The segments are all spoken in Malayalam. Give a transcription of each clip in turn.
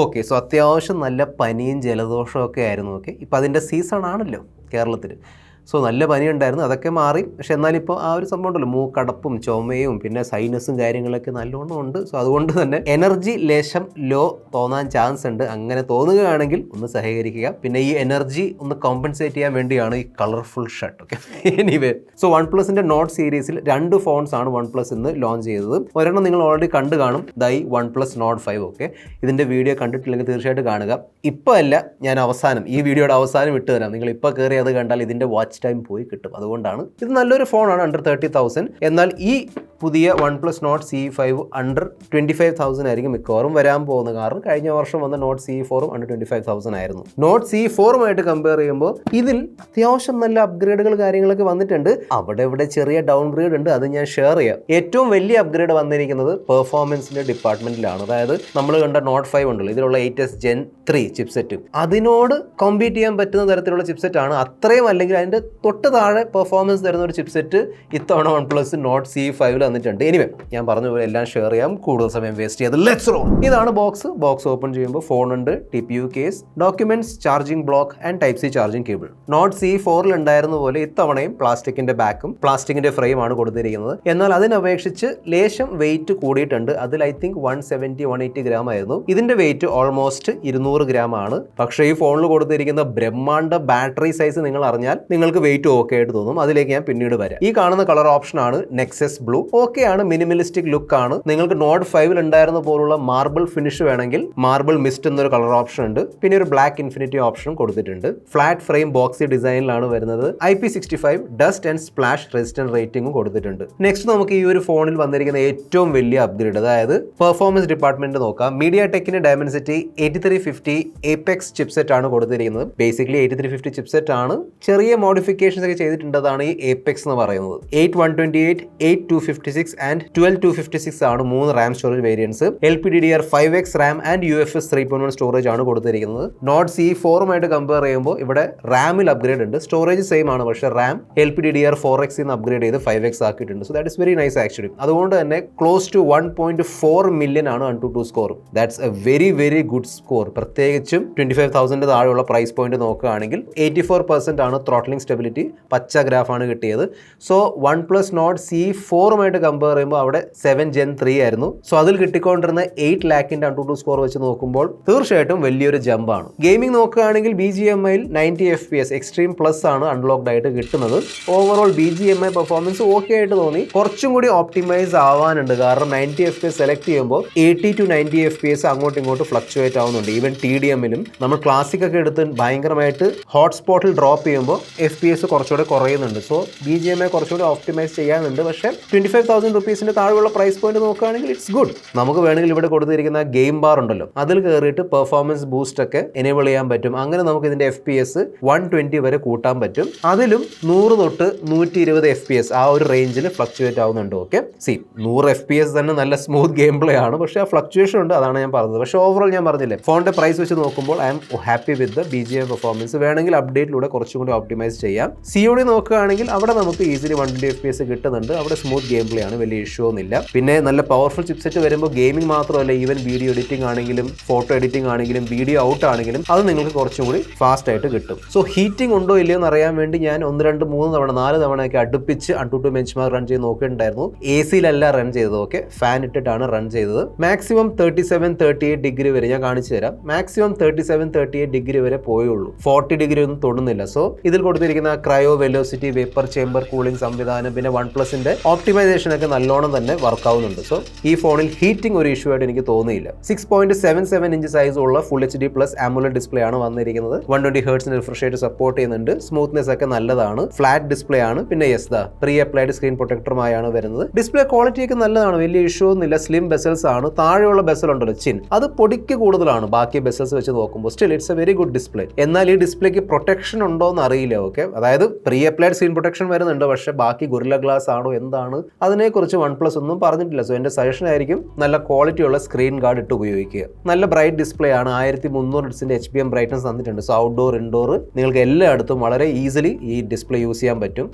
ഓക്കെ, സോ അത്യാവശ്യം നല്ല പനിയും ജലദോഷവും ഒക്കെ ആയിരുന്നു. ഓക്കെ, ഇപ്പം അതിൻ്റെ സീസൺ ആണല്ലോ കേരളത്തിൽ. സോ നല്ല പനിയുണ്ടായിരുന്നു, അതൊക്കെ മാറി. പക്ഷെ എന്നാലും ഇപ്പോൾ ആ ഒരു സംഭവം ഉണ്ടല്ലോ, മൂക്കടപ്പും ചുമയും പിന്നെ സൈനസും കാര്യങ്ങളൊക്കെ നല്ലോണം ഉണ്ട്. സോ അതുകൊണ്ട് തന്നെ എനർജി ലേശം ലോ തോന്നാൻ ചാൻസ് ഉണ്ട്. അങ്ങനെ തോന്നുകയാണെങ്കിൽ ഒന്ന് സഹകരിക്കുക. പിന്നെ ഈ എനർജി ഒന്ന് കോമ്പൻസേറ്റ് ചെയ്യാൻ വേണ്ടിയാണ് ഈ colourful shirt. Okay, anyway, so one പ്ലസിൻ്റെ നോട്ട് സീരീസിൽ 2 ഫോൺസ് ആണ് വൺ പ്ലസ് ഇന്ന് ലോഞ്ച് ചെയ്തത്. ഒരെണ്ണം നിങ്ങൾ ഓൾറെഡി കണ്ടു കാണും, ദായി വൺ പ്ലസ് നോട്ട് 5. ഓക്കെ, ഇതിൻ്റെ വീഡിയോ കണ്ടിട്ടില്ലെങ്കിൽ തീർച്ചയായിട്ടും കാണുക. ഇപ്പോൾ അല്ല, ഞാൻ അവസാനം ഈ വീഡിയോയുടെ അവസാനം ഇട്ട് തരാം. നിങ്ങൾ ഇപ്പോൾ കയറി അത് കണ്ടാൽ ഇതിൻ്റെ വാച്ച് ടൈം പോയി കിട്ടും. അതുകൊണ്ടാണ് ഇത് നല്ലൊരു ഫോണാണ്, അണ്ടർ 30,000. എന്നാൽ ഈ പുതിയ one plus not CE5 under 25,000 ആയിരിക്കും മിക്കവാറും വരാൻ പോകുന്നത്. കാരണം കഴിഞ്ഞ വർഷം വന്ന നോട്ട് CE4 അണ്ടർ 25,000 ആയിരുന്നു. നോട്ട് CE4 കമ്പയർ ചെയ്യുമ്പോൾ ഇതിൽ അത്യാവശ്യം നല്ല അപ്ഗ്രേഡുകൾ കാര്യങ്ങളൊക്കെ വന്നിട്ടുണ്ട്. അവിടെ ഇവിടെ ചെറിയ ഡൗൺഗ്രേഡ് ഉണ്ട്, അത് ഞാൻ ഷെയർ ചെയ്യാം. ഏറ്റവും വലിയ അപ്ഗ്രേഡ് വന്നിരിക്കുന്നത് പെർഫോമൻസിന്റെ ഡിപ്പാർട്ട്മെന്റിലാണ്. അതായത് നമ്മൾ കണ്ട നോട്ട് 5 ഉണ്ടല്ലോ, ഇതിലുള്ള 8S Gen 3 ചിപ്സെറ്റ്, അതിനോട് കോമ്പീറ്റ് ചെയ്യാൻ പറ്റുന്ന തരത്തിലുള്ള ചിപ്സെറ്റ് ആണ്. അത്രയും അല്ലെങ്കിൽ അതിന്റെ തൊട്ട് താഴെ പെർഫോമൻസ് തരുന്ന ഒരു ചിപ്സെറ്റ് ഇത്തവണ വൺ പ്ലസ് നോട്ട് CE5 വന്നിട്ടുണ്ട്. എനിവേ, ഞാൻ പറഞ്ഞ പോലെ എല്ലാം ഷെയർ ചെയ്യാം, കൂടുതൽ സമയം വേസ്റ്റ് ചെയ്ത് ലെറ്റ്സ് റോൾ. ഇതാണ് ബോക്സ് ഓപ്പൺ ചെയ്യുമ്പോൾ ഫോൺ ഉണ്ട്, TPU case, documents, charging block and Type-C charging cable. Note CE4 ഉണ്ടായിരുന്ന പോലെ ഇത്തവണയും പ്ലാസ്റ്റിക്കിന്റെ ബാക്കും പ്ലാസ്റ്റിക്കിന്റെ ഫ്രെയിം ആണ് കൊടുത്തിരിക്കുന്നത്. എന്നാൽ അതിനപേക്ഷിച്ച് ലേശം വെയിറ്റ് കൂടിയിട്ടുണ്ട്. അതിൽ ഐ തിങ്ക് 170-180 ഗ്രാം ആയിരുന്നു. ഇതിന്റെ വെയിറ്റ് ഓൾമോസ്റ്റ് 200 ഗ്രാം ആണ്. പക്ഷേ ഈ ഫോണിൽ കൊടുത്തിരിക്കുന്ന ബ്രഹ്മാണ്ഡ ബാറ്ററി സൈസ് നിങ്ങൾ അറിഞ്ഞാൽ നിങ്ങൾക്ക് വെയിറ്റ് ഓക്കെ ആയിട്ട് തോന്നും. അതിലേക്ക് ഞാൻ പിന്നീട് വരാം. ഈ കാണുന്ന കളർ ഓപ്ഷൻ ആണ് നെക്സസ് ബ്ലൂ. ഓക്കെ ആണ്, മിനിമലിസ്റ്റിക് ലുക്ക് ആണ്. നിങ്ങൾക്ക് നോട്ട് 5 ഉണ്ടായിരുന്ന പോലുള്ള മാർബിൾ ഫിനിഷ് വേണമെങ്കിൽ മാർബിൾ മിസ്റ്റ് എന്നൊരു കളർ ഓപ്ഷൻ ഉണ്ട്. പിന്നെ ഒരു ബ്ലാക്ക് ഇൻഫിനിറ്റി ഓപ്ഷനും കൊടുത്തിട്ടുണ്ട്. ഫ്ലാറ്റ് ഫ്രെയിം ബോക്സി ഡിസൈനിലാണ് വരുന്നത്. IP65 dust and splash resistant റേറ്റിംഗും കൊടുത്തിട്ടുണ്ട്. നെക്സ്റ്റ് നമുക്ക് ഈ ഒരു ഫോണിൽ വന്നിരിക്കുന്ന ഏറ്റവും വലിയ അപ്ഗ്രേഡ്, അതായത് പെർഫോമൻസ് ഡിപ്പാർട്ട്മെന്റ് നോക്കാം. മീഡിയ ടെക്കിന്റെ ഡയമൻസിറ്റി 8350 Apex ചിപ്സെറ്റ് ആണ് കൊടുത്തിരിക്കുന്നത്. ബേസിക്കലി 8350 ചിപ്സെറ്റ് ആണ്. ചെറിയ മോഡിഫിക്കേഷൻസ് ഒക്കെ ചെയ്തിട്ടുണ്ട്, അതാണ് ഈ Apex എന്ന് പറയുന്നത്. 8128, 8256 ആൻഡ് 12256 ആണ് 3 RAM storage variants. LPDDR5X RAM and UFS 3.1 storage ആണ് കൊടുത്തിരിക്കുന്നത്. നോട്ട് CE4 കമ്പയർ ചെയ്യുമ്പോൾ ഇവിടെ റാമിൽ അപ്ഗ്രേഡ് ഉണ്ട്. സ്റ്റോറേജ് സെയിം ആണ്, പക്ഷേ റാം LPDDR4X അപ്ഗ്രേഡ് ചെയ്ത് 5X ആക്കിയിട്ടുണ്ട്. So that is very nice actually. അതുകൊണ്ട് തന്നെ ക്ലോസ് ടു 1.4 മില്യൺ ആണ് AnTuTu score. That's a very very good score. പ്രത്യേകിച്ചും 25,000 താഴെയുള്ള പ്രൈസ് പോയിന്റ് നോക്കുകയാണെങ്കിൽ 84% ആണ് ത്രോട്ട്ലിംഗ് സ്റ്റെബിലിറ്റി. പച്ച ഗ്രാഫാണ് കിട്ടിയത്. So OnePlus note CE4 compare ചെയ്യുമ്പോൾ അവിടെ 7 Gen 3 ആയിരുന്നു. സോ അതിൽ കിട്ടിക്കൊണ്ടിരുന്ന 8 ലാഖിന്റെ AnTuTu സ്കോർ വെച്ച് നോക്കുമ്പോൾ തീർച്ചയായിട്ടും വലിയൊരു ജമ്പാണ്. ഗെയിമിംഗ് നോക്കുകയാണെങ്കിൽ BGMIയിൽ 90 FPS എക്സ്ട്രീം പ്ലസ് ആണ് അൺലോക്ഡ് ആയിട്ട് കിട്ടുന്നത്. ഓവറോൾ BGMI പെർഫോമൻസ് ഓക്കെ ആയിട്ട് തോന്നി. കുറച്ചും കൂടി ഓപ്റ്റിമൈസ് ആവാനുണ്ട്. കാരണം 90 FPS സെലക്ട് ചെയ്യുമ്പോൾ 80-90 FPS അങ്ങോട്ടും ഇങ്ങോട്ടും ഫ്ലക്ച്വേറ്റ് ആവുന്നുണ്ട്. ഈവൻ TDMലും നമ്മൾ ക്ലാസിക് ഒക്കെ എടുത്ത് ഭയങ്കരമായിട്ട് ഹോട്ട്സ്പോട്ടിൽ ഡ്രോപ്പ് ചെയ്യുമ്പോൾ FPS കുറച്ചുകൂടെ കുറയുന്നുണ്ട്. സോ BGMI കുറച്ചുകൂടി ഓപ്റ്റിമൈസ് ചെയ്യാനുണ്ട്. പക്ഷേ 25,000 റുപ്പീസിന്റെ താഴെയുള്ള പ്രൈസ് പോയിന്റ് നോക്കുകയാണെങ്കിൽ ഇറ്റ്സ് ഗുഡ്. നമുക്ക് വേണമെങ്കിൽ ഇവിടെ കൊടുത്തിരിക്കുന്ന ഗെയിം ബാർ ഉണ്ടല്ലോ, അതിൽ കയറിയിട്ട് പെർഫോമൻസ് ബൂസ്റ്റ് ഒക്കെ എനേബിൾ ചെയ്യാൻ പറ്റും. അങ്ങനെ നമുക്ക് ഇതിന്റെ FPS 120 വരെ കൂട്ടാൻ പറ്റും. അതിലും 100 തൊട്ട് 120 FPS ആ ഒരു റേഞ്ചിൽ ഫ്ലക്ച്വേറ്റ് ആവുന്നുണ്ട്. ഓക്കെ, 100 FPS തന്നെ നല്ല സ്മൂത്ത് ഗെയിം പ്ലേ ആണ്. പക്ഷേ ആ ഫ്ലക്ച്വേഷൻ ഉണ്ട്, അതാണ് ഞാൻ പറഞ്ഞത്. പക്ഷേ ഓവറോൾ ഞാൻ പറഞ്ഞില്ലേ, ഫോണിന്റെ പ്രൈസ് വെച്ച് നോക്കുമ്പോൾ I am happy with the BGMI performance. വേണമെങ്കിൽ അപ്ഡേറ്റിലൂടെ കുറച്ചും കൂടി ഓപ്റ്റിമൈസ് ചെയ്യാം. COD നോക്കുകയാണെങ്കിൽ അവിടെ നമുക്ക് ഈസിലി 120 FPS കിട്ടുന്നുണ്ട്. അവിടെ സ്മൂത്ത് ഗെയിം പ്ലേ ആണ്, വലിയ ഇഷ്യൂ ഒന്നുമില്ല. പിന്നെ നല്ല പവർഫുൾ ചിപ്സെറ്റ് വരുമ്പോൾ ഗെയിമിംഗ് മാത്രമല്ല, ഈവൻ വീഡിയോ എഡിറ്റിംഗ് ആണെങ്കിലും ഫോട്ടോ എഡിറ്റിംഗ് ആണെങ്കിലും വീഡിയോ ഔട്ട് ആണെങ്കിലും അത് നിങ്ങൾക്ക് കുറച്ചും കൂടി ഫാസ്റ്റ് ആയിട്ട് കിട്ടും. സോ ഹീറ്റിംഗ് ഉണ്ടോ ഇല്ലയോ എന്ന് അറിയാൻ വേണ്ടി ഞാൻ 1, 2, 3 തവണ 4 തവണയൊക്കെ അടുപ്പിച്ച് AnTuTu ബെഞ്ച്മാർക്ക് റൺ ചെയ്ത് നോക്കിയിട്ടുണ്ടായിരുന്നു. AC-ലല്ല റൺ ചെയ്തത്. ഓക്കെ, ഫാൻ ഇട്ടിട്ടാണ് റൺ ചെയ്തത്. മാക്സിമം 37-38 ഡിഗ്രി വരെ ഞാൻ കാണിച്ചു തരാം. മാക്സിമം 37-38 ഡിഗ്രി വരെ പോയുള്ളൂ. 40 ഡിഗ്രി ഒന്നും തൊടുന്നില്ല. സോ ഇതിൽ കൊടുത്തിരിക്കുന്ന cryo velocity vapour chamber cooling സംവിധാനം, പിന്നെ വൺ പ്ലസിന്റെ ഓപ്റ്റിമൈസേഷൻ ഒക്കെ നല്ലോണം തന്നെ വർക്ക് ആവുന്നുണ്ട്. സോ ഈ ഫോണിൽ ഹീറ്റിംഗ് ഒരു ഇഷ്യൂ ആയിട്ട് എനിക്ക് തോന്നിയില്ല. 6.77 ഇഞ്ച് സൈസ് ഉള്ള ഫുൾ HD+ AMOLED ഡിസ്പ്ലേ ആണ് വന്നിരിക്കുന്നത്. 120 Hz റിഫ്രഷ് റേറ്റ് സപ്പോർട്ട് ചെയ്യുന്നുണ്ട്. സ്മൂത്ത്നെസ് ഒക്കെ നല്ലതാണ്. ഫ്ലാറ്റ് ഡിസ്പ്ലേ ആണ്. പിന്നെ പ്രീ അപ്ലൈഡ് സ്ക്രീൻ പ്രൊട്ടക്ടറുമായാണ് വരുന്നത്. ഡിസ്പ്ലേ ക്വാളിറ്റി ഒക്കെ നല്ലതാണ്, വലിയ ഇഷ്യൂ ഒന്നുമില്ല. സ്ലിം ബെസൽസ് ആണ്. താഴെയുള്ള ബെസൽ ഉണ്ടല്ലോ, ചിൻ, അത് പൊടിക്ക് കൂടുതലാണ് ബാക്കി ബെസൽസ് വെച്ച് നോക്കുമ്പോൾ. Still it's A very good display. എന്നാൽ ഈ ഡിസ്പ്ലേക്ക് പ്രൊട്ടക്ഷൻ ഉണ്ടോ എന്ന് അറിയില്ല. ഓക്കെ, അതായത് പ്രീ അപ്ലൈഡ് സ്ക്രീൻ പ്രൊട്ടക്ഷൻ വരുന്നുണ്ട്, പക്ഷേ ബാക്കി ഗൊറില്ല ഗ്ലാസ് ആണോ എന്താണ് അതിനെക്കുറിച്ച് വൺ പ്ലസ് ഒന്നും പറഞ്ഞിട്ടില്ല. സോ എൻ്റെ സജഷൻ ആയിരിക്കും നല്ല ക്വാളിറ്റിയുള്ള സ്ക്രീൻ ഗാർഡ് ഇട്ട് ഉപയോഗിക്കുക. നല്ല ബ്രൈറ്റ് ഡിസ്പ്ലേ ആണ്. 1300 Hz HBM ബ്രൈറ്റ്നസ് തന്നിട്ടുണ്ട്. സോ ഔട്ട്ഡോർ ഇൻഡോർ നിങ്ങൾക്ക് എല്ലായിടത്തും വളരെ ഈസിലി ഈ ഡിസ്പ്ലേ യൂസ് ചെയ്യാൻ പറ്റും.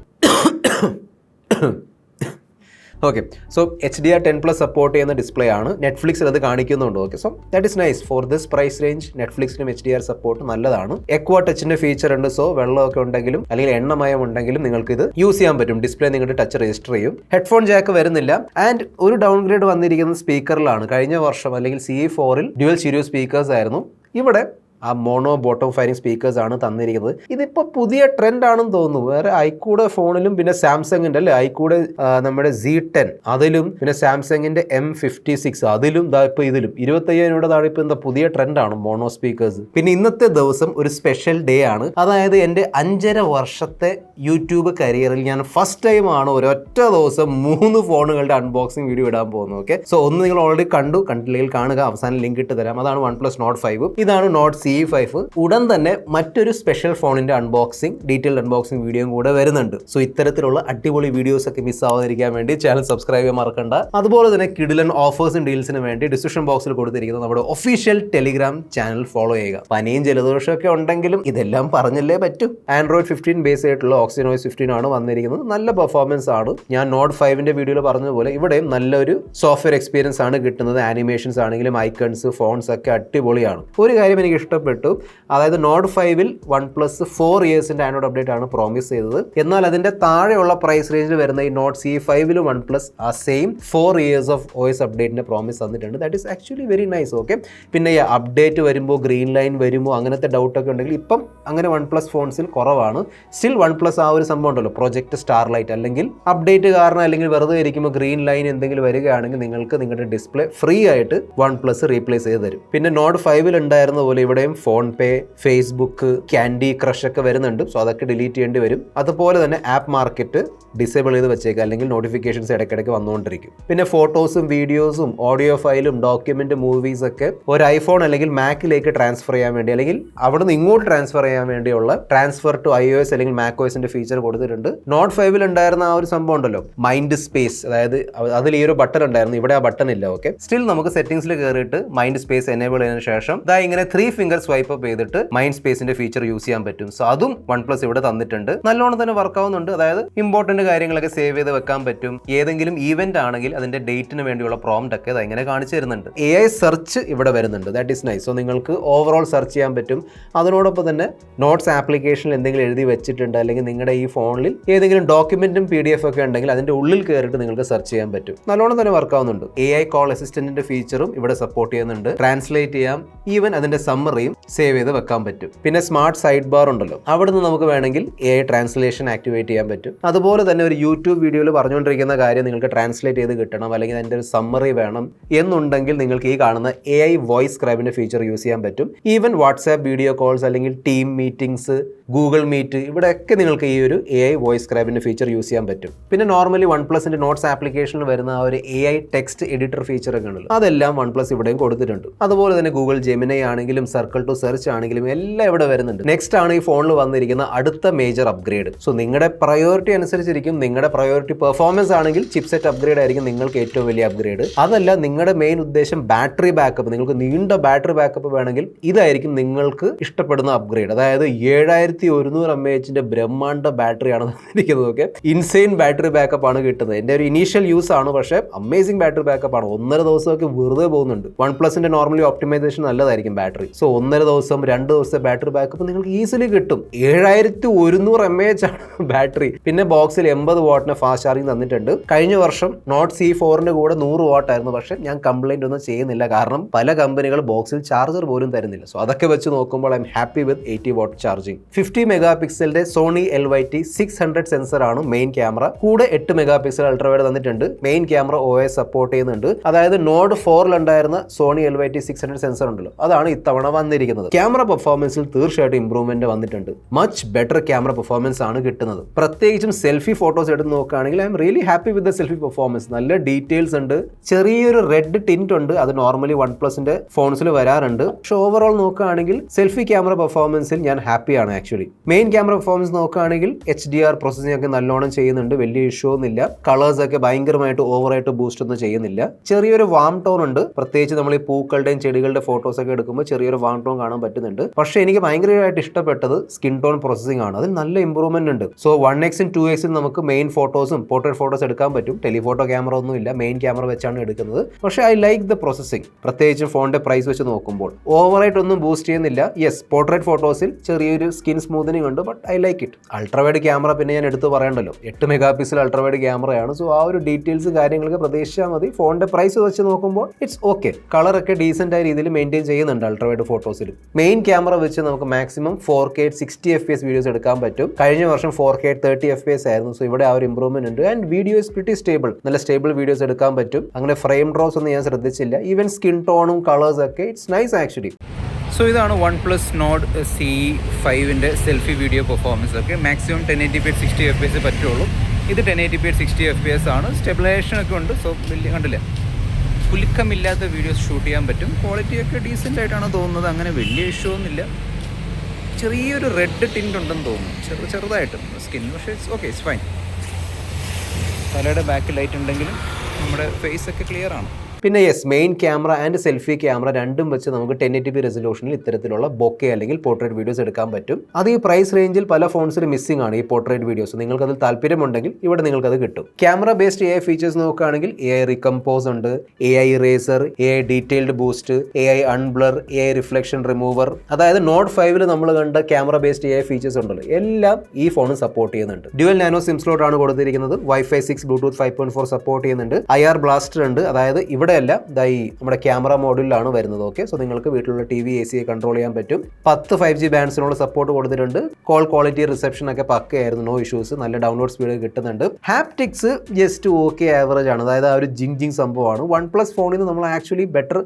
ഓക്കെ, സോ HDR10+ സപ്പോർട്ട് ചെയ്യുന്ന ഡിസ്പ്ലേ ആണ്. നെറ്റ്ഫ്ലിക്സിൽ അത് കാണിക്കുന്നുണ്ട്. Okay, so that is nice for this price range. നെറ്റ്ഫ്ലിക്സിനും HDR സപ്പോർട്ട് നല്ലതാണ്. എക്വാ ടച്ചിന്റെ ഫീച്ചർ ഉണ്ട്. സോ വെള്ളമൊക്കെ ഉണ്ടെങ്കിലും അല്ലെങ്കിൽ എണ്ണമയം ഉണ്ടെങ്കിലും നിങ്ങൾക്ക് ഇത് യൂസ് ചെയ്യാൻ പറ്റും. ഡിസ്പ്ലേ നിങ്ങളുടെ ടച്ച് രജിസ്റ്റർ ചെയ്യും. ഹെഡ്ഫോൺ ജാക്ക് വരുന്നില്ല. ആൻഡ് ഒരു ഡൗൺഗ്രേഡ് വന്നിരിക്കുന്നത് സ്പീക്കറിലാണ്. കഴിഞ്ഞ വർഷം അല്ലെങ്കിൽ CE4ൽ ഡ്യുവൽ സ്റ്റീരിയോ സ്പീക്കേഴ്സ് ആയിരുന്നു. ഇവിടെ ആ മോണോ ബോട്ടം ഫയറിംഗ് സ്പീക്കേഴ്സ് ആണ് തന്നിരിക്കുന്നത്. ഇതിപ്പോൾ പുതിയ ട്രെൻഡ് ആണെന്ന് തോന്നുന്നു. വേറെ ഐക്കൂടെ ഫോണിലും പിന്നെ സാംസങ്ങിൻ്റെ അല്ലേ ഐക്കൂടെ നമ്മുടെ Z10 അതിലും പിന്നെ സാംസങ്ങിൻ്റെ M56 അതിലും ഇപ്പോൾ ഇതിലും 25,000 താഴെ ഇപ്പോൾ എന്താ പുതിയ ട്രെൻഡാണ് മോണോ സ്പീക്കേഴ്സ്. പിന്നെ ഇന്നത്തെ ദിവസം ഒരു സ്പെഷ്യൽ ഡേ ആണ്. അതായത് എൻ്റെ 5.5 വർഷത്തെ യൂട്യൂബ് കരിയറിൽ ഞാൻ ഫസ്റ്റ് ടൈം ആണ് ഒരൊറ്റ ദിവസം 3 ഫോണുകളുടെ അൺബോക്സിംഗ് വീഡിയോ ഇടാൻ പോകുന്നത്. ഓക്കെ, സോ ഒന്ന് നിങ്ങൾ ഓൾറെഡി കണ്ടില്ലെങ്കിൽ കാണുക. അവസാനം ലിങ്ക് ഇട്ട് തരാം. അതാണ് OnePlus Nord 5. ഇതാണ് Nord CE5. ഉടൻ തന്നെ മറ്റൊരു സ്പെഷ്യൽ ഫോണിന്റെ അൺബോക്സിംഗ് ഡീറ്റെയിൽഡ് അൺബോക്സിംഗ് വീഡിയോയും കൂടെ വരുന്നുണ്ട്. സോ ഇത്തരത്തിലുള്ള അടിപൊളി വീഡിയോസ് ഒക്കെ മിസ് ആവാതിരിക്കാൻ വേണ്ടി ചാനൽ സബ്സ്ക്രൈബ് ചെയ്യാൻ മറക്കണ്ട. അതുപോലെ തന്നെ കിടിലൻ ഓഫേഴ്സും ഡീൽസിന് വേണ്ടി ഡിസ്ക്രിപ്ഷൻ ബോക്സിൽ കൊടുത്തിരിക്കുന്ന നമ്മുടെ ഒഫീഷ്യൽ ടെലിഗ്രാം ചാനൽ ഫോളോ ചെയ്യുക. പനിയും ജലദോഷമൊക്കെ ഉണ്ടെങ്കിലും ഇതെല്ലാം പറഞ്ഞല്ലേ പറ്റൂ. Android 15 ബേസ് ആയിട്ടുള്ള OxygenOS 15 ആണ് വന്നിരിക്കുന്നത്. നല്ല പെർഫോമൻസ് ആണ്. ഞാൻ Nord 5ന്റെ വീഡിയോയിൽ പറഞ്ഞതുപോലെ ഇവിടെയും നല്ലൊരു സോഫ്റ്റ്വെയർ എക്സ്പീരിയൻസ് ആണ് കിട്ടുന്നത്. ആനിമേഷൻസ് ആണെങ്കിലും ഐക്കൺസ് ഫോൺസ് ഒക്കെ അടിപൊളിയാണ്. ഒരു കാര്യം എനിക്ക് ഇഷ്ടപ്പെട്ടു, അതായത് Nord 5ൽ OnePlus 4 ഇയേഴ്സിന്റെ ആൻഡ്രോയിഡ് അപ്ഡേറ്റ് ആണ് പ്രോമിസ് ചെയ്തത്. എന്നാൽ അതിന്റെ താഴെയുള്ള പ്രൈസ് റേഞ്ചിൽ വരുന്ന ഈ Nord CE5ൽ OnePlus ആ സെയിം 4 ഇയേഴ്സ് ഓഫ് OS അപ്ഡേറ്റിന്റെ പ്രോമിസ് തന്നിട്ടുണ്ട്. That is actually very nice. Okay, പിന്നെ ഈ അപ്ഡേറ്റ് വരുമ്പോൾ ഗ്രീൻ ലൈൻ വരുമോ അങ്ങനത്തെ ഡൗട്ടൊക്കെ ഉണ്ടെങ്കിൽ ഇപ്പം അങ്ങനെ OnePlus ഫോൺസിൽ കുറവാണ്. സ്റ്റിൽ OnePlus ആ ഒരു സംഭവം ഉണ്ടല്ലോ, പ്രൊജക്ട് സ്റ്റാർലൈറ്റ്, അല്ലെങ്കിൽ അപ്ഡേറ്റ് കാരണം അല്ലെങ്കിൽ വെറുതെ ഇരിക്കുമ്പോൾ ഗ്രീൻ ലൈൻ എന്തെങ്കിലും വരികയാണെങ്കിൽ നിങ്ങൾക്ക് നിങ്ങളുടെ ഡിസ്പ്ലേ ഫ്രീ ആയിട്ട് OnePlus റീപ്ലേസ് ചെയ്ത് തരും. പിന്നെ Nord 5ൽ ഉണ്ടായിരുന്ന പോലെ ഇവിടെയും ഫോൺ പേ, ഫേസ്ബുക്ക്, ക്യാൻഡി ക്രഷ് ഒക്കെ വരുന്നുണ്ട്. സോ അതൊക്കെ ഡിലീറ്റ് ചെയ്യേണ്ടി വരും. അതുപോലെ തന്നെ ആപ്പ് മാർക്കറ്റ് ഡിസേബിൾ ചെയ്ത് വെച്ചേക്കുക, അല്ലെങ്കിൽ നോട്ടിഫിക്കേഷൻസ് ഇടയ്ക്കിടയ്ക്ക് വന്നുകൊണ്ടിരിക്കും. പിന്നെ ഫോട്ടോസും വീഡിയോസും ഓഡിയോ ഫയലും ഡോക്യുമെന്റ് മൂവീസ് ഒക്കെ ഒരു ഐഫോൺ അല്ലെങ്കിൽ മാക്കിലേക്ക് ട്രാൻസ്ഫർ ചെയ്യാൻ വേണ്ടി, അല്ലെങ്കിൽ അവിടെ നിന്ന് ഇങ്ങോട്ട് ട്രാൻസ്ഫർ ചെയ്യാൻ വേണ്ടിയുള്ള ട്രാൻസ്ഫർ ടു iOS അല്ലെങ്കിൽ macOSന്റെ ഫീച്ചർ കൊടുത്തിട്ടുണ്ട്. Nord 5ൽ ഉണ്ടായിരുന്ന ആ ഒരു സംഭവം ഉണ്ടല്ലോ, മൈൻഡ് സ്പേസ്, അതായത് അതിൽ ഈ ഒരു ബട്ടൺ ഉണ്ടായിരുന്നു, ഇവിടെ ആ ബട്ടൺ ഇല്ല. ഓക്കെ, സ്റ്റിൽ നമുക്ക് സെറ്റിംഗ്സിൽ കയറിയിട്ട് മൈൻഡ് സ്പേസ് എനേബിൾ ചെയ്തതിനു ശേഷം ഇങ്ങനെ 3 ഫിംഗർ സ്വൈപ്പ് അപ്പ് ചെയ്തിട്ട് മൈൻഡ് സ്പേസിന്റെ ഫീച്ചർ യൂസ് ചെയ്യാൻ പറ്റും. സോ അതും OnePlus ഇവിടെ തന്നിട്ടുണ്ട്. നല്ലോണം തന്നെ വർക്ക് ആവുന്നുണ്ട്. അതായത് ഇമ്പോർട്ടന്റ് കാര്യങ്ങളൊക്കെ സേവ് ചെയ്ത് വെക്കാൻ പറ്റും. ഏതെങ്കിലും ഈവന്റ് ആണെങ്കിൽ അതിന്റെ ഡേറ്റിന് വേണ്ടിയുള്ള പ്രോംപ്റ്റ് ഒക്കെ ഇങ്ങനെ കാണിച്ചു തരുന്നുണ്ട്. AI സെർച്ച് ഇവിടെ വരുന്നുണ്ട്. That is nice. സോ നിങ്ങൾക്ക് ഓവറോൾ സെർച്ച് ചെയ്യാൻ പറ്റും. അതിനോടൊപ്പം തന്നെ നോട്ട്സ് ആപ്ലിക്കേഷനിൽ എന്തെങ്കിലും എഴുതി വെച്ചിട്ടുണ്ട്, അല്ലെങ്കിൽ നിങ്ങളുടെ ഈ ഫോണിൽ ഏതെങ്കിലും ഡോക്യുമെന്റും PDF ഒക്കെ ഉണ്ടെങ്കിൽ അതിന്റെ ഉള്ളിൽ കയറിയിട്ട് നിങ്ങൾക്ക് സെർച്ച് ചെയ്യാൻ പറ്റും. നല്ലോണം തന്നെ വർക്ക് ആവുന്നുണ്ട്. AI കോൾ അസിസ്റ്റന്റിന്റെ ഫീച്ചറും ഇവിടെ സപ്പോർട്ട് ചെയ്യുന്നുണ്ട്. ട്രാൻസ്ലേറ്റ് ചെയ്യാം, ഈവൻ അതിന്റെ സമ്മറിയും സേവ് ചെയ്ത് വെക്കാൻ പറ്റും. പിന്നെ സ്മാർട്ട് സൈഡ് ബാർ ഉണ്ടല്ലോ, അവിടെ നിന്ന് നമുക്ക് വേണമെങ്കിൽ AI ട്രാൻസ്ലേഷൻ ആക്ടിവേറ്റ് ചെയ്യാൻ പറ്റും. അതുപോലെ തന്നെ ഒരു യൂട്യൂബ് വീഡിയോയിൽ പറഞ്ഞുകൊണ്ടിരിക്കുന്ന കാര്യം നിങ്ങൾക്ക് ട്രാൻസ്ലേറ്റ് ചെയ്ത് കിട്ടണം, അല്ലെങ്കിൽ അതിൻ്റെ ഒരു സമ്മറി വേണം എന്നുണ്ടെങ്കിൽ നിങ്ങൾക്ക് ഈ കാണുന്ന AI വോയിസ് സ്ക്രൈബിന്റെ ഫീച്ചർ യൂസ് ചെയ്യാൻ പറ്റും. ഈവൻ വാട്സാപ്പ് വീഡിയോ കോൾസ് അല്ലെങ്കിൽ ടീം മീറ്റിംഗ്സ്, ഗൂഗിൾ മീറ്റ്, ഇവിടെയൊക്കെ നിങ്ങൾക്ക് ഈ ഒരു AI വോയിസ് സ്ക്രൈബിന്റെ ഫീച്ചർ യൂസ് ചെയ്യാൻ പറ്റും. പിന്നെ നോർമലി OnePlusന്റെ നോട്ട്സ് ആപ്ലിക്കേഷനിൽ വരുന്ന ആ ഒരു AI ടെക്സ്റ്റ് എഡിറ്റർ ഫീച്ചർ ഒക്കെ ഉണ്ടല്ലോ, അതെല്ലാം OnePlus ഇവിടെയും കൊടുത്തിട്ടുണ്ട്. അതുപോലെ തന്നെ ഗൂഗിൾ ജെമിനി ആണെങ്കിലും സർക്കിൾ ടു സെർച്ച് ആണെങ്കിലും എല്ലാം ഇവിടെ വരുന്നുണ്ട്. നെക്സ്റ്റ് ആണ് ഈ ഫോണിൽ വന്നിരിക്കുന്ന അടുത്ത മേജർ അപ്ഗ്രേഡ്. സോ നിങ്ങളുടെ പ്രയോറിറ്റി അനുസരിച്ചിരിക്കും. നിങ്ങളുടെ പ്രയോറിറ്റി പെർഫോമൻസ് ആണെങ്കിൽ ചിപ്സെറ്റ് അപ്ഗ്രേഡ് ആയിരിക്കും നിങ്ങൾക്ക് ഏറ്റവും വലിയ അപ്ഗ്രേഡ്. അതല്ല, നിങ്ങളുടെ മെയിൻ ഉദ്ദേശം ബാറ്ററി ബാക്കപ്പ്, നിങ്ങൾക്ക് നീണ്ട ബാറ്ററി ബാക്കപ്പ് വേണമെങ്കിൽ ഇതായിരിക്കും നിങ്ങൾക്ക് ഇഷ്ടപ്പെടുന്ന അപ്ഗ്രേഡ്. അതായത് 7100 mAh ബ്രഹ്മാണ്ഡ ബാറ്ററിയാണ് തന്നിരിക്കുന്നത്. ഓക്കെ, ഇൻസെയിൻ ബാറ്ററി ബാക്കപ്പ് ആണ് കിട്ടുന്നത്. എൻ്റെ ഒരു ഇനീഷ്യൽ യൂസ് ആണ്, പക്ഷേ അമേസിംഗ് ബാറ്ററി ബാക്കപ്പ് ആണ്. 1.5 ദിവസമൊക്കെ വെറുതെ പോകുന്നുണ്ട്. OnePlusന്റെ നോർമലി ഒപ്റ്റിമൈസേഷൻ നല്ലതായിരിക്കും ബാറ്ററി. സോ 1.5 ദിവസം 2 ദിവസത്തെ ബാറ്ററി ബാക്കപ്പ് നിങ്ങൾക്ക് ഈസിലി കിട്ടും. 7100 mAh ആണ് ബാറ്ററി. പിന്നെ ബോക്സിൽ 80 വാട്ടിന് ഫാസ്റ്റ് ചാർജിങ് തന്നിട്ടുണ്ട്. കഴിഞ്ഞ വർഷം Nord CE4ന്റെ കൂടെ 100 വാട്ട് ആയിരുന്നു, പക്ഷേ ഞാൻ കംപ്ലൈന്റ് ഒന്നും ചെയ്യുന്നില്ല, കാരണം പല കമ്പനികൾ ബോക്സിൽ ചാർജർ പോലും തരുന്നില്ല. സോ അതൊക്കെ വെച്ച് നോക്കുമ്പോൾ I am happy with 80 watt charging. 50 mega പിക്സലിന്റെ Sony LYT 600 സെൻസർ ആണ് മെയിൻ ക്യാമറ. കൂടെ 8 മെഗാ പിക്സൽ അൾട്രാവൈഡ് തന്നിട്ടുണ്ട്. മെയിൻ ക്യാമറ OS സപ്പോർട്ട് ചെയ്യുന്നുണ്ട്. അതായത് Nord 4ൽ ഉണ്ടായിരുന്ന Sony LYT 600 സെൻസർ ഉണ്ടല്ലോ, അതാണ് ഇത്തവണ വന്നിരിക്കുന്നത്. ക്യാമറ പെർഫോമൻസിൽ തീർച്ചയായിട്ടും ഇംപ്രൂവ്മെന്റ് വന്നിട്ടുണ്ട്. മച്ച് ബെറ്റർ ക്യാമറ പെർഫോമൻസ് ആണ് കിട്ടുന്നത്. പ്രത്യേകിച്ചും സെൽഫി ഫോട്ടോസ് എടുത്ത് നോക്കുകയാണെങ്കിൽ I am really happy with the selfie performance. നല്ല ഡീറ്റെയിൽസ് ഉണ്ട്. ചെറിയൊരു റെഡ് ടിന്റ് ഉണ്ട്, അത് നോർമലി OnePlusന്റെ ഫോൺസിൽ വരാറുണ്ട്. പക്ഷെ ഓവറോൾ നോക്കുകയാണെങ്കിൽ സെൽഫി ക്യാമറ പെർഫോമൻസിൽ ഞാൻ ഹാപ്പിയാണ് ആക്ച്വലി. മെയിൻ ക്യാമറ പെർഫോമൻസ് നോക്കുകയാണെങ്കിൽ HDR പ്രോസസിംഗ് ഒക്കെ നല്ലോണം ചെയ്യുന്നുണ്ട്. വലിയ ഇഷ്യൂ ഒന്നുമില്ല. കളേഴ്സ് ഒക്കെ ഭയങ്കരമായിട്ട് ഓവറായിട്ട് ബൂസ്റ്റ് ഒന്നും ചെയ്യുന്നില്ല. ചെറിയൊരു വാം ടോൺ ഉണ്ട്. പ്രത്യേകിച്ച് നമ്മൾ ഈ പൂക്കളുടെയും ചെടികളുടെ ഫോട്ടോസ് ഒക്കെ എടുക്കുമ്പോൾ ചെറിയൊരു വാം ടോൺ കാണാൻ പറ്റുന്നുണ്ട്. പക്ഷേ എനിക്ക് ഭയങ്കരമായിട്ട് ഇഷ്ടപ്പെട്ടത് സ്കിൻ ടോൺ പ്രോസസ്സിംഗ് ആണ്. അതിൽ നല്ല ഇമ്പ്രൂവ്മെന്റ് ഉണ്ട്. സോ 1x 2x നമുക്ക് മെയിൻ ഫോട്ടോസും പോർട്രേറ്റ് ഫോട്ടോസ് എടുക്കാൻ പറ്റും. ടെലിഫോട്ടോ ക്യാമറ ഒന്നും ഇല്ല, മെയിൻ ക്യാമറ വെച്ചാണ് എടുക്കുന്നത്. പക്ഷേ ഐ ലൈക്ക് ദ പ്രോസസ്സിംഗ്, പ്രത്യേകിച്ച് ഫോണിന്റെ പ്രൈസ് വെച്ച് നോക്കുമ്പോൾ. ഓവറായിട്ട് ഒന്നും ബൂസ്റ്റ് ചെയ്യുന്നില്ല. യെസ്, പോർട്രേറ്റ് ഫോട്ടോസിൽ ചെറിയൊരു സ്കിൻ സ്മൂത്തനിങ് ഉണ്ട്, but I like it. Ultrawide camera പിന്നെ ഞാൻ എടുത്ത് പറയണ്ടല്ലോ, 8 മെഗാ പിക്സൽ അൾട്രാവൈഡ് ക്യാമറയാണ്. സോ ആ ഒരു ഡീറ്റെയിൽസ് കാര്യങ്ങളൊക്കെ പ്രതീക്ഷിച്ചാൽ മതി. ഫോണിന്റെ പ്രൈസ് വെച്ച് നോക്കുമ്പോൾ ഇറ്റ്സ് ഓക്കെ. കളറൊക്കെ ഡീസെന്റ് ആയ രീതിയിൽ മെയിൻറ്റെയിൻ ചെയ്യുന്നുണ്ട് അൾട്രാവൈഡ് ഫോട്ടോസിൽ. മെയിൻ ക്യാമറ വെച്ച് നമുക്ക് മാക്സിമം 4K 60 FPS വീഡിയോസ് എടുക്കാൻ പറ്റും. കഴിഞ്ഞ വർഷം 4K 30 FPS ആയിരുന്നു. സോ ഇവിടെ ആ ഒരു ഇംപ്രൂവ്മെന്റ് ഉണ്ട്. And video is pretty stable. നല്ല സ്റ്റേബിൾ വീഡിയോസ് എടുക്കാൻ പറ്റും. അങ്ങനെ ഫ്രെയിം ഡ്രോപ്സ് ഒന്നും ഞാൻ ശ്രദ്ധിച്ചില്ല. ഈവൻ സ്കിൻ ടോണും കളേഴ്സ് ഒക്കെ ഇറ്റ്സ് നൈസ് ആക്ച്വലി. സോ ഇതാണ് OnePlus Nord CE5ൻ്റെ സെൽഫി വീഡിയോ പെർഫോമൻസ് ഒക്കെ. മാക്സിമം 1080p 60 FPS പറ്റുള്ളൂ. ഇത് 1080p 60 FPS ആണ്. സ്റ്റെബിലൈസേഷൻ ഒക്കെ ഉണ്ട്. സോ വലിയ കണ്ടില്ലേ, കുലുക്കമില്ലാത്ത വീഡിയോസ് ഷൂട്ട് ചെയ്യാൻ പറ്റും. ക്വാളിറ്റിയൊക്കെ ഡീസൻ്റ് ആയിട്ടാണ് തോന്നുന്നത്. അങ്ങനെ വലിയ ഇഷ്യൂ ഒന്നുമില്ല. ചെറിയൊരു റെഡ് ടിൻ്റ് ഉണ്ടെന്ന് തോന്നുന്നു, ചെറുതായിട്ട് സ്കിൻ. പക്ഷേ ഇറ്റ്സ് ഓക്കെ, ഇറ്റ്സ് ഫൈൻ. തലയുടെ ബാക്ക് ലൈറ്റ് ഉണ്ടെങ്കിലും നമ്മുടെ ഫേസ് ഒക്കെ ക്ലിയർ ആണ്. പിന്നെ yes, main camera and selfie camera രണ്ടും വെച്ച് നമുക്ക് 1080p റെസൊല്യൂഷനിൽ ഇത്തരത്തിലുള്ള ബൊക്കെ അല്ലെങ്കിൽ പോർട്രേറ്റ് വീഡിയോസ് എടുക്കാൻ പറ്റും. അത് ഈ പ്രൈസ് റേഞ്ചിൽ പല ഫോൺസിൽ മിസ്സിംഗ് ആണ് ഈ പോർട്രേറ്റ് വീഡിയോസ്. നിങ്ങൾക്ക് അതിൽ താല്പര്യമുണ്ടെങ്കിൽ ഇവിടെ നിങ്ങൾക്കത് കിട്ടും. ക്യാമറ ബേസ്ഡ് AI ഫീച്ചേഴ്സ് നോക്കുകയാണെങ്കിൽ AI റികമ്പോസ് ഉണ്ട്, AI eraser, AI detailed boost, AI അൺബ്ലർ, AI reflection remover. അതായത് Nord 5ൽ നമ്മൾ കണ്ട ക്യാമറ ബേസ്ഡ് AI ഫീച്ചേഴ്സ് ഉണ്ടല്ലോ, എല്ലാം ഈ ഫോൺ സപ്പോർട്ട് ചെയ്യുന്നുണ്ട്. ഡ്യുവൽ നാനോ സിം സ്ലോട്ട് ആണ് കൊടുത്തിരിക്കുന്നത്. Wi-Fi 6, Bluetooth 5.4 സപ്പോർട്ട് ചെയ്യുന്നുണ്ട്. IR ബ്ലാസ്റ്റർ ഉണ്ട്. അതായത് ഇവിടെ അല്ല, ഈ നമ്മുടെ ക്യാമറ മോഡലിലാണ് വരുന്നത്. ഓക്കെ, സോ നിങ്ങൾക്ക് വീട്ടിലുള്ള TV AC കൺട്രോൾ ചെയ്യാൻ പറ്റും. 10 5G ബാൻഡ്സിനുള്ള സപ്പോർട്ട് കൊടുത്തിട്ടുണ്ട്. കോൾ ക്വാളിറ്റി റിസപ്ഷൻ ഒക്കെ പക്കയായിരുന്നു, നോ ഇഷ്യൂസ്. നല്ല ഡൗൺലോഡ് സ്പീഡ് കിട്ടുന്നുണ്ട്. ഹാപ്റ്റിക്സ് ജസ്റ്റ് ഓക്കെ, ആവറേജ് ആണ്. അതായത് ആ ഒരു ജിങ് സംഭവമാണ്. OnePlus ഫോണിൽ നിന്ന് നമ്മൾ ആക്ച്വലി ബെറ്റർ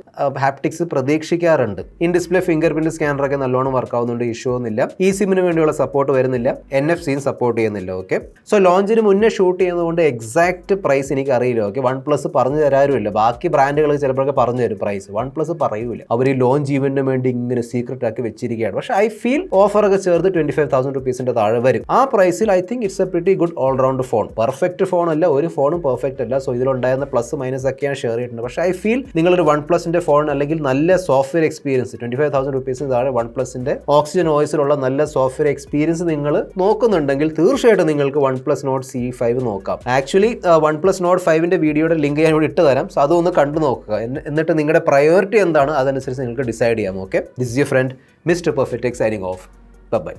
ഹാപ്റ്റിക്സ് പ്രതീക്ഷിക്കാറുണ്ട്. In display fingerprint scanner ഒക്കെ നല്ലോണം വർക്ക് ആവുന്നുണ്ട്, ഇഷ്യൂ ഒന്നുമില്ല. ഈ സിമ്മിന് വേണ്ടിയുള്ള സപ്പോർട്ട് വരുന്നില്ല, NFC സപ്പോർട്ട് ചെയ്യുന്നില്ല. ഓക്കെ, സോ ലോഞ്ചിന് മുന്നേ ഷൂട്ട് ചെയ്യുന്നതുകൊണ്ട് എക്സാക്ട് പ്രൈസ് എനിക്ക് അറിയില്ല. ഓക്കെ, OnePlus പറഞ്ഞു തരാറുമില്ല. ബാക്കി ബ്രാൻഡുകൾ ചിലപ്പോഴൊക്കെ പറഞ്ഞു തരും പ്രൈസ്, OnePlus പറയൂല. അവർ ഈ ലോഞ്ച് ഈവന്റിന് വേണ്ടി ഇങ്ങനെ സീക്രട്ട് ആക്കി വെച്ചിരിക്കുകയാണ്. പക്ഷേ ഐ ഫീൽ ഓഫറൊക്കെ ചേർത്ത് 25,000 rupees താഴെ വരും. ആ പ്രൈസിൽ I think it's A pretty good all-round phone. Perfect phone അല്ല, ഒരു ഫോണും പെർഫെക്റ്റ് അല്ല. സോ ഇതിലുണ്ടായിരുന്ന പ്ലസ് മൈനസ് ഒക്കെയാണ് ഷെയർ ചെയ്തിട്ടുണ്ട്. പക്ഷേ ഐ ഫീൽ നിങ്ങളൊരു OnePlusന്റെ ഫോൺ അല്ലെങ്കിൽ നല്ല സോഫ്റ്റ്വെയർ എക്സ്പീരിയൻസ് 25,000 rupees താഴെ OnePlusന്റെ ഓക്സിജൻ OSലുള്ള നല്ല സോഫ്റ്റ്വെയർ എക്സ്പീരിയൻസ് നിങ്ങൾ നോക്കുന്നുണ്ടെങ്കിൽ തീർച്ചയായിട്ടും നിങ്ങൾക്ക് OnePlus Nord CE5 നോക്കാം. ആക്ച്വലി OnePlus Nord 5ന്റെ വീഡിയോയുടെ ലിങ്ക് ഞാൻ ഇവിടെ ഇട്ട് തരാം. സോ അതൊന്ന് കണ്ടു നോക്കുക. എന്നിട്ട് നിങ്ങളുടെ പ്രയോറിറ്റി എന്താണ് അതനുസരിച്ച് നിങ്ങൾക്ക് ഡിസൈഡ് ചെയ്യാം. Okay, this is your friend mister perfect signing off. By.